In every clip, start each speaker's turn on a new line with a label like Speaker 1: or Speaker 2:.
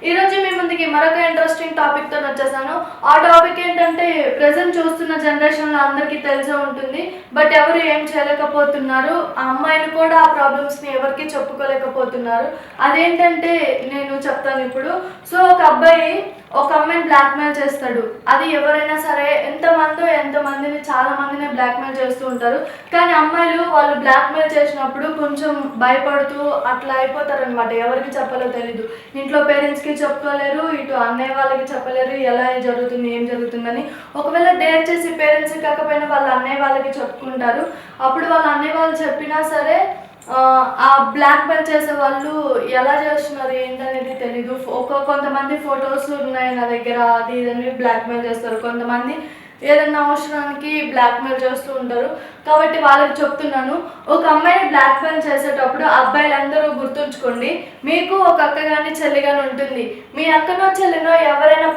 Speaker 1: ఈరోజు మీ ముందుకి మరొక ఇంట్రెస్టింగ్ టాపిక్తో వచ్చేసాను. ఆ టాపిక్ ఏంటంటే ప్రజెంట్ చూస్తున్న జనరేషన్లో అందరికీ తెలిసే ఉంటుంది, బట్ ఎవరు ఏం చేయలేకపోతున్నారు. ఆ అమ్మాయిలు కూడా ఆ ప్రాబ్లమ్స్ని ఎవరికి చెప్పుకోలేకపోతున్నారు. అదేంటంటే నేను చెప్తాను ఇప్పుడు. సో ఒక అబ్బాయి ఒక అమ్మాయిని బ్లాక్మెయిల్ చేస్తాడు. అది ఎవరైనా సరే ఎంతమందిని చాలా మందిని బ్లాక్మెయిల్ చేస్తూ ఉంటారు. కానీ అమ్మాయిలు వాళ్ళు బ్లాక్మెయిల్ చేసినప్పుడు కొంచెం భయపడుతూ అట్లా అయిపోతారనమాట. ఎవరికి చెప్పాలో తెలీదు. ఇంట్లో పేరెంట్స్కి చెప్పుకోలేరు, ఇటు అన్నయ్య వాళ్ళకి చెప్పలేరు ఎలా జరుగుతుంది ఏం జరుగుతుందని. ఒకవేళ డేర్ చేసి పేరెంట్స్కి కాకపోయినా వాళ్ళ అన్నయ్య వాళ్ళకి చెప్పుకుంటారు. అప్పుడు వాళ్ళ అన్నయ్య వాళ్ళు చెప్పినా సరే ఆ బ్లాక్మెయిల్ చేసే వాళ్ళు ఎలా చేస్తున్నారు ఏంటనేది తెలీదు. కొంతమంది ఫొటోస్ ఉన్నాయి నా దగ్గర అది ఇదని బ్లాక్మెయిల్ చేస్తారు. కొంతమంది ఏదన్నా అవసరానికి బ్లాక్మెయిల్ చేస్తూ ఉంటారు. కాబట్టి వాళ్ళకి చెప్తున్నాను, ఒక అమ్మాయిని బ్లాక్మెయిల్ చేసేటప్పుడు అబ్బాయిలందరూ గుర్తుంచుకోండి, మీకు ఒక అక్క కానీ చెల్లి కానీ ఉంటుంది. మీ అక్కనో చెల్లినో ఎవరైనా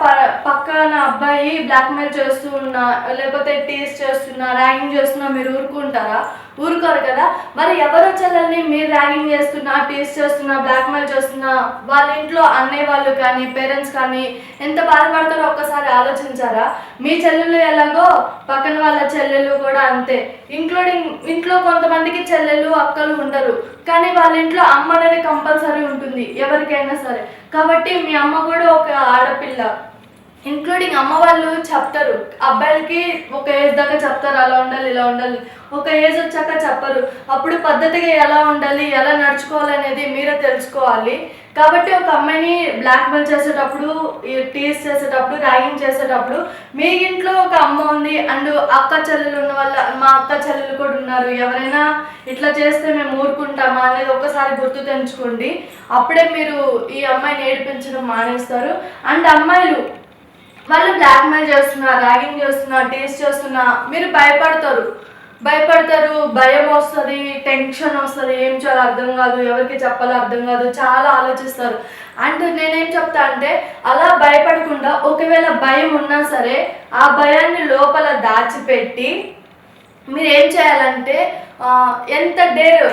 Speaker 1: పక్కన అబ్బాయి బ్లాక్మెయిల్ చేస్తూ ఉన్నా, లేకపోతే టీస్ చేస్తున్నా, ర్యాగింగ్ చేస్తున్నా మీరు ఊరుకుంటారా? ఊరుకోరు కదా. మరి ఎవరో చెల్లెల్ని మీరు ర్యాగింగ్ చేస్తున్నా, టీస్ చేస్తున్నా, బ్లాక్మెయిల్ చేస్తున్నా వాళ్ళ ఇంట్లో అన్నయ్య వాళ్ళు కానీ పేరెంట్స్ కానీ ఎంత బాధపడతారో ఒక్కసారి ఆలోచించారా? మీ చెల్లెలు ఎలాగో పక్కన వాళ్ళ చెల్లెలు కూడా అంతే. ఇంట్లో కొంతమందికి చెల్లెలు అక్కలు ఉండరు, కానీ వాళ్ళ ఇంట్లో అమ్మ అనేది కంపల్సరీ ఉంటుంది ఎవరికైనా సరే. కాబట్టి మీ అమ్మ కూడా ఒక ఆడపిల్ల. ఇంక్లూడింగ్ అమ్మ వాళ్ళు చెప్తారు, అబ్బాయిలకి ఒక ఏజ్ దాకా చెప్తారు అలా ఉండాలి ఇలా ఉండాలి. ఒక ఏజ్ వచ్చాక చెప్పరు. అప్పుడు పద్ధతిగా ఎలా ఉండాలి ఎలా నడుచుకోవాలి అనేది మీరే తెలుసుకోవాలి. కాబట్టి ఒక అమ్మాయిని బ్లాక్మెయిల్ చేసేటప్పుడు, టీస్ చేసేటప్పుడు, ర్యాగింగ్ చేసేటప్పుడు మీ ఇంట్లో ఒక అమ్మ ఉంది అండ్ అక్క చెల్లెలు ఉన్న వాళ్ళ, మా అక్క చెల్లెలు కూడా ఉన్నారు, ఎవరైనా ఇట్లా చేస్తే మేము ఊరుకుంటామా అనేది ఒకసారి గుర్తు తెంచుకోండి. అప్పుడే మీరు ఈ అమ్మాయిని ఏడిపించడం మానేస్తారు. అండ్ అమ్మాయిలు వాళ్ళు బ్లాక్మెయిల్ చేస్తున్నా, ర్యాగింగ్ చేస్తున్నా, టీస్ చేస్తున్నా మీరు భయపడతారు, భయం వస్తుంది, టెన్షన్ వస్తుంది, ఏం చేయాలో అర్థం కాదు, ఎవరికి చెప్పాలో అర్థం కాదు, చాలా ఆలోచిస్తారు. అండ్ నేనేం చెప్తా అంటే అలా భయపడకుండా ఒకవేళ భయం ఉన్నా సరే ఆ భయాన్ని లోపల దాచిపెట్టి మీరు ఏం చేయాలంటే ఎంత డేర్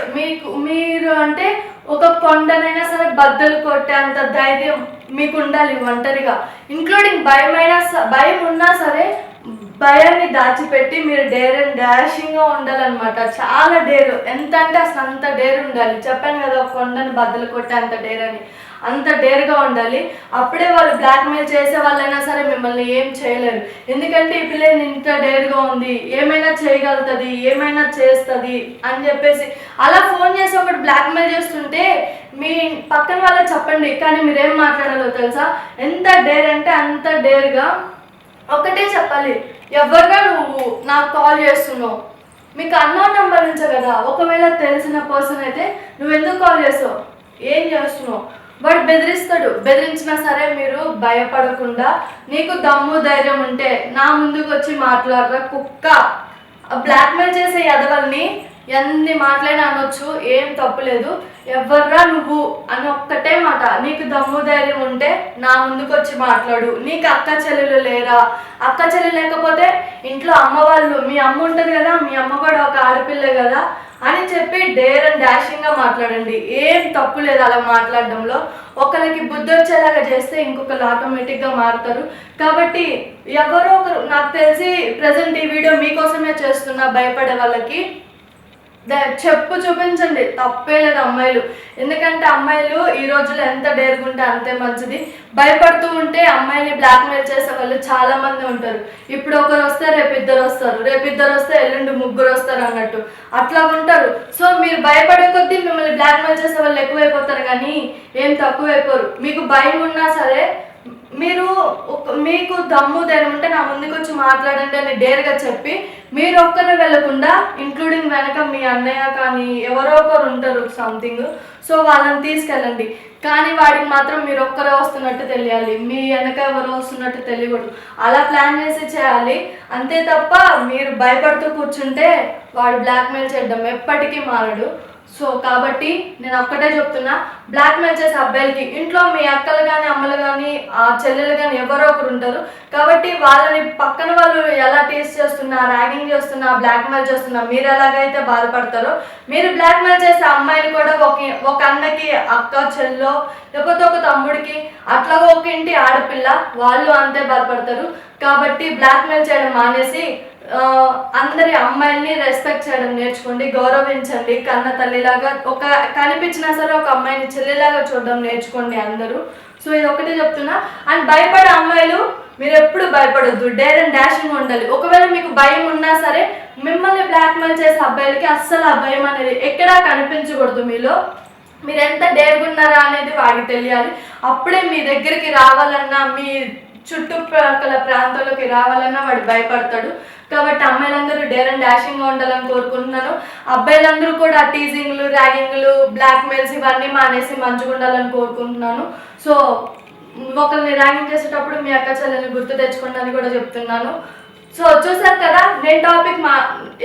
Speaker 1: మీరు అంటే ఒక కొండనైనా సరే బద్దలు కొట్టే అంత ధైర్యం మీకు ఉండాలి ఒంటరిగా. ఇంక్లూడింగ్ భయం ఉన్నా సరే భయాన్ని దాచిపెట్టి మీరు డేర్ అండ్ డాషింగ్గా ఉండాలన్నమాట. చాలా డేరు, ఎంత అంటే అసలు అంత డేర్ ఉండాలి. చెప్పాను కదా కొండని బద్దలు కొట్టే అంత డేర్ అని, అంత డేర్గా ఉండాలి. అప్పుడే వాళ్ళు బ్లాక్మెయిల్ చేసే వాళ్ళైనా సరే మిమ్మల్ని ఏం చేయలేరు. ఎందుకంటే ఈ పిల్ల ఇంత డేర్గా ఉంది, ఏమైనా చేయగలుగుతుంది, ఏమైనా చేస్తుంది అని చెప్పేసి అలా ఫోన్ చేసి ఒకటి బ్లాక్మెయిల్ చేస్తుంటే మీ పక్కన వాళ్ళకి చెప్పండి, కానీ మీరేం మాట్లాడాలో తెలుసా? ఎంత డేర్ అంటే అంత డేర్గా ఒకటే చెప్పాలి, ఎవరుగా నువ్వు నాకు కాల్ చేస్తున్నావు, మీకు అన్నోన్ నెంబర్ నుంచే కదా. ఒకవేళ తెలిసిన పర్సన్ అయితే నువ్వు ఎందుకు కాల్ చేస్తావు, ఏం చేస్తున్నావు, వాడు బెదిరిస్తాడు. బెదిరించినా సరే మీరు భయపడకుండా నీకు దమ్ము ధైర్యం ఉంటే నా ముందుకు వచ్చి మాట్లాడరా కుక్క. బ్లాక్మెయిల్ చేసే ఎదవల్ని ఎన్ని మాటలైనా అనొచ్చు, ఏం తప్పులేదు. ఎవర్రా నువ్వు అని ఒక్కటే మాట, నీకు దమ్ము ధైర్యం ఉంటే నా ముందుకు వచ్చి మాట్లాడు. నీకు అక్క చెల్లెలు లేరా? అక్క చెల్లెలు లేకపోతే ఇంట్లో అమ్మ వాళ్ళు, మీ అమ్మ ఉంటుంది కదా, మీ అమ్మ కూడా ఒక ఆడపిల్లే కదా అని చెప్పి డేర్ అండ్ డాషింగ్గా మాట్లాడండి. ఏం తప్పు లేదు అలా మాట్లాడడంలో. ఒకరికి బుద్ధి వచ్చేలాగా చేస్తే ఇంకొకరు ఆటోమేటిక్గా మారుతారు. కాబట్టి ఎవరో ఒకరు, నాకు తెలిసి ప్రజెంట్ ఈ వీడియో మీకోసమే చేస్తున్నా, భయపడే వాళ్ళకి చెప్పు చూపించండి, తప్పే లేదు అమ్మాయిలు. ఎందుకంటే అమ్మాయిలు ఈ రోజులో ఎంత డేర్గుంటే అంతే మంచిది. భయపడుతూ ఉంటే అమ్మాయిని బ్లాక్మెయిల్ చేసే వాళ్ళు చాలా మంది ఉంటారు. ఇప్పుడు ఒకరు వస్తే రేపు ఇద్దరు వస్తారు, రేపు ఇద్దరు వస్తే ఎల్లుండి ముగ్గురు వస్తారు అన్నట్టు అట్లా ఉంటారు. సో మీరు భయపడే కొద్దీ మిమ్మల్ని బ్లాక్మెయిల్ చేసే వాళ్ళు ఎక్కువైపోతారు, కానీ ఏం తక్కువైపోరు. మీకు భయం ఉన్నా సరే మీకు దమ్ము ధైర్యం ఉంటే నా ముందుకు వచ్చి మాట్లాడండి అని డేర్గా చెప్పి మీరు ఒక్కరిని వెళ్ళకుండా ఇంక్లూడింగ్ వెనక మీ అన్నయ్య కానీ ఎవరో ఒకరు ఉంటారు సంథింగ్, సో వాళ్ళని తీసుకెళ్ళండి. కానీ వాడికి మాత్రం మీరు ఒక్కరే వస్తున్నట్టు తెలియాలి, మీ వెనక ఎవరో వస్తున్నట్టు తెలియకూడదు. అలా ప్లాన్ చేసి చేయాలి అంతే తప్ప మీరు భయపడుతూ కూర్చుంటే వాడు బ్లాక్మెయిల్ చేయడం ఎప్పటికీ మారడు. సో కాబట్టి నేను ఒక్కటే చెప్తున్నా, బ్లాక్మెయిల్ చేసే అబ్బాయిలకి ఇంట్లో మీ అక్కలు కానీ అమ్మలు కానీ ఆ చెల్లెలు కానీ ఎవరో ఒకరు ఉంటారు. కాబట్టి వాళ్ళని పక్కన వాళ్ళు ఎలా టేస్ట్ చేస్తున్నా, ర్యాగింగ్ చేస్తున్నా, బ్లాక్మెయిల్ చేస్తున్నా, మీరు ఎలాగైతే బాధపడతారో మీరు బ్లాక్మెయిల్ చేసే అమ్మాయిలు కూడా ఒక అన్నకి అక్క చెల్లో లేకపోతే ఒక తమ్ముడికి అట్లాగా ఒక ఇంటి ఆడపిల్ల వాళ్ళు అంతే బాధపడతారు. కాబట్టి బ్లాక్మెయిల్ చేయడం మానేసి అందరి అమ్మాయిల్ని రెస్పెక్ట్ చేయడం నేర్చుకోండి, గౌరవించండి. కన్న తల్లిలాగా ఒక కనిపించినా సరే ఒక అమ్మాయిని చెల్లిలాగా చూడడం నేర్చుకోండి అందరూ. సో ఇది ఒకటే చెప్తున్నా. అండ్ భయపడే అమ్మాయిలు మీరు ఎప్పుడు భయపడొద్దు, డేర్ అండ్ డాషింగ్ ఉండాలి. ఒకవేళ మీకు భయం ఉన్నా సరే మిమ్మల్ని బ్లాక్మెయిల్ చేసే అబ్బాయిలకి అస్సలు ఆ భయం అనేది ఎక్కడా కనిపించకూడదు. మీరు ఎంత డేర్గా ఉన్నారా అనేది వాడికి తెలియాలి. అప్పుడే మీ దగ్గరికి రావాలన్నా, మీ చుట్టుపక్కల ప్రాంతాల్లోకి రావాలన్నా వాడు భయపడతాడు. కాబట్టి అమ్మాయిలందరూ డేర్ అండ్ డాషింగ్గా ఉండాలని కోరుకుంటున్నాను. అబ్బాయిలందరూ కూడా టీజింగ్లు, ర్యాగింగ్లు, బ్లాక్మెయిల్స్ ఇవన్నీ మానేసి మంచిగా ఉండాలని కోరుకుంటున్నాను. సో ఒకరిని ర్యాగింగ్ చేసేటప్పుడు మీ అక్క చెల్లెల్ని గుర్తు తెచ్చుకోండి అని కూడా చెప్తున్నాను. సో చూసారు కదా, నేను టాపిక్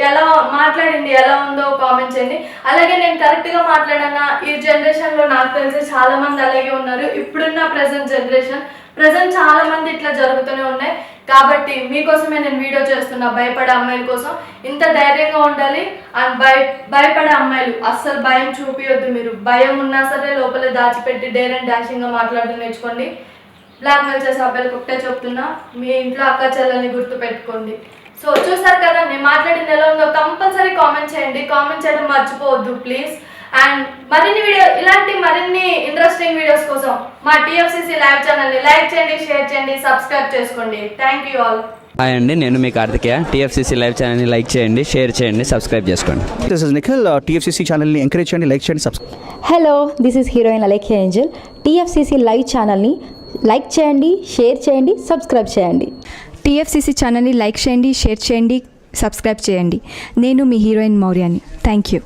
Speaker 1: ఎలా మాట్లాడింది ఎలా ఉందో కామెంట్ చేయండి. అలాగే నేను కరెక్ట్గా మాట్లాడానా? ఈ జనరేషన్లో నాకు తెలిసి చాలా మంది అలాగే ఉన్నారు. ఇప్పుడున్న ప్రజెంట్ చాలా మంది ఇట్లా జరుగుతూనే ఉన్నాయి. కాబట్టి మీకోసమే నేను వీడియో చేస్తున్నా. భయపడే అమ్మాయిల కోసం ఇంత ధైర్యంగా ఉండాలి. అండ్ భయపడే అమ్మాయిలు అస్సలు భయం చూపియొద్దు. మీరు భయం ఉన్నా సరే లోపల దాచిపెట్టి డేర్ అండ్ డాషింగ్గా మాట్లాడడం నేర్చుకోండి. బ్లాక్మెయిల్ చేసే అబ్బాయిలకు ఒకటే చెప్తున్నా, మీ ఇంట్లో అక్క చెల్లెల్ని గుర్తు పెట్టుకోండి. సో చూసారు కదా, నేను మాట్లాడింది ఎలా ఉందో కంపల్సరీ కామెంట్ చేయండి. కామెంట్ చేయడం మర్చిపోవద్దు ప్లీజ్. అండ్ ఇలాంటి మరిన్ని ఇంట్రెస్టింగ్ వీడియోస్ కోసం మా TFCC లైవ్ ఛానల్ని లైక్ చేయండి, షేర్ చేయండి, సబ్స్క్రైబ్ చేసుకోండి. Thank you all.
Speaker 2: హాయ్ అండి, నేను మీ కార్తికేయ. TFCC లైవ్ ఛానల్ని లైక్ చేయండి, షేర్ చేయండి, సబ్స్క్రైబ్ చేసుకోండి.
Speaker 3: This is Nikhil. TFCC ఛానల్ని ఎంకరేజ్ చేయండి, లైక్ చేయండి, subscribe.
Speaker 4: Hello, this is heroine Alekhya Angel. TFCC live ఛానల్ని లైక్ చేయండి, షేర్ చేయండి, సబ్స్క్రైబ్ చేయండి.
Speaker 5: TFCC ఛానల్ని లైక్ చేయండి, షేర్ చేయండి, సబ్స్క్రైబ్ చేయండి. నేను మీ హీరోయిన్ మౌర్యాని. Thank you.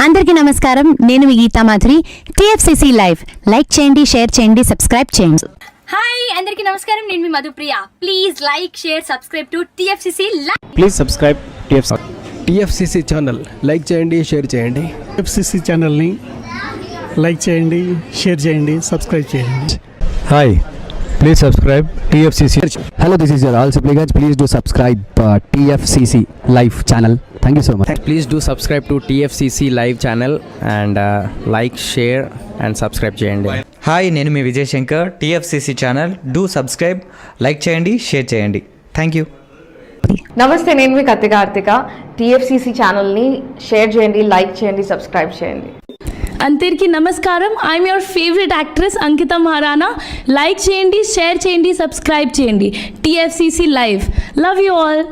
Speaker 6: అందరికీ నమస్కారం, నేను మీ Geetha Madhuri. TFCC live like చేయండి, షేర్ చేయండి, సబ్స్క్రైబ్ చేయండి.
Speaker 7: హాయ్ అందరికీ నమస్కారం, నేను మీ Madhupriya. Please like, share, subscribe to TFCC live.
Speaker 3: Please subscribe
Speaker 8: TFCC channel like చేయండి, షేర్ చేయండి.
Speaker 9: TFCC ఛానల్ని లైక్ చేయండి, షేర్ చేయండి, సబ్స్క్రైబ్ చేయండి.
Speaker 8: Hi, please subscribe TFCC. Hello, this is your all supplicants. Please do subscribe TFCC live channel. Thank you so much.
Speaker 2: Please do subscribe to TFCC live channel and like, share and subscribe చేయండి.
Speaker 10: హాయ్, నేను మీ Vijay Shankar. TFCC channel do subscribe, like చేయండి, share చేయండి. Thank you.
Speaker 11: నమస్తే, నేను మీ Karthika. TFCC ఛానల్ని షేర్ చేయండి, లైక్ చేయండి, సబ్స్క్రైబ్ చేయండి.
Speaker 5: అందరికీ నమస్కారం. I'm your favourite actress Ankita Maharana. Like చేయండి, షేర్ చేయండి, సబ్స్క్రైబ్ చేయండి. TFCC live. Love you all.